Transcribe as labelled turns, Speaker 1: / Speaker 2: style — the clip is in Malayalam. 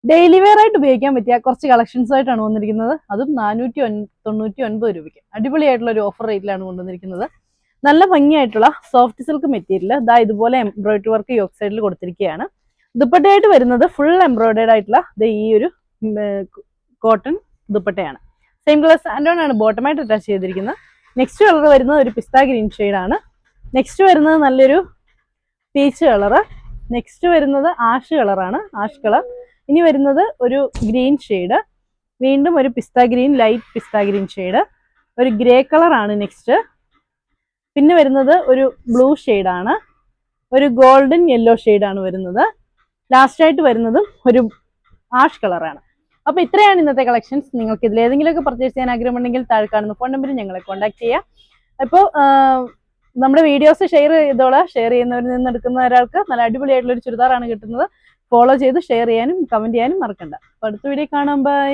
Speaker 1: ഡെയിലി വെയർ ആയിട്ട് ഉപയോഗിക്കാൻ പറ്റിയ കുറച്ച് കളക്ഷൻസ് ആയിട്ടാണ് വന്നിരിക്കുന്നത്. അതും 499 രൂപയ്ക്ക് അടിപൊളിയായിട്ടുള്ള ഒരു ഓഫർ റേറ്റിലാണ് കൊണ്ടുവന്നിരിക്കുന്നത്. നല്ല ഭംഗിയായിട്ടുള്ള സോഫ്റ്റ് സിൽക്ക് മെറ്റീരിയൽ ദാ ഇതുപോലെ എംബ്രോയിഡറി വർക്ക് യോക്ക് സൈഡിൽ കൊടുത്തിരിക്കുകയാണ്. ദുപ്പട്ടയായിട്ട് വരുന്നത് ഫുൾ എംബ്രോയിഡേഡ് ആയിട്ടുള്ള ഈ ഒരു കോട്ടൺ ദുപ്പട്ടയാണ്. സെയിം കളർ സാൻഡോൺ ആണ് ബോട്ടമായിട്ട് അറ്റാച്ച് ചെയ്തിരിക്കുന്നത്. നെക്സ്റ്റ് കളർ വരുന്നത് ഒരു പിസ്ത ഗ്രീൻ ഷെയ്ഡാണ്. നെക്സ്റ്റ് വരുന്നത് നല്ലൊരു പീച്ച് കളറ്. നെക്സ്റ്റ് വരുന്നത് ആഷ് കളറാണ്, ആഷ് കളർ. ഇനി വരുന്നത് ഒരു ഗ്രീൻ ഷെയ്ഡ്, വീണ്ടും ഒരു പിസ്ത ഗ്രീൻ, ലൈറ്റ് പിസ്ത ഗ്രീൻ ഷെയ്ഡ്, ഒരു ഗ്രേ കളറാണ് നെക്സ്റ്റ്. പിന്നെ വരുന്നത് ഒരു ബ്ലൂ ഷെയ്ഡാണ്, ഒരു ഗോൾഡൻ യെല്ലോ ഷെയ്ഡാണ് വരുന്നത്. ലാസ്റ്റ് ആയിട്ട് വരുന്നതും ഒരു ആഷ് കളറാണ്. അപ്പൊ ഇത്രയാണ് ഇന്നത്തെ കളക്ഷൻസ്. നിങ്ങൾക്ക് ഇതിലേതെങ്കിലുമൊക്കെ പർച്ചേസ് ചെയ്യാൻ ആഗ്രഹമുണ്ടെങ്കിൽ താഴെ കാണുന്ന ഫോൺ നമ്പറിൽ ഞങ്ങളെ കോൺടാക്ട് ചെയ്യാം. അപ്പോൾ നമ്മുടെ വീഡിയോസ് ഷെയർ ചെയ്തോളാം. ഷെയർ ചെയ്യുന്നവരിൽ നിന്ന് എടുക്കുന്ന ഒരാൾക്ക് നല്ല അടിപൊളിയായിട്ടുള്ള ഒരു ചുരിദാറാണ് കിട്ടുന്നത്. ഫോളോ ചെയ്ത് ഷെയർ ചെയ്യാനും കമന്റ് ചെയ്യാനും മറക്കണ്ട. അപ്പൊ അടുത്ത വീഡിയോ കാണാം. ബൈ.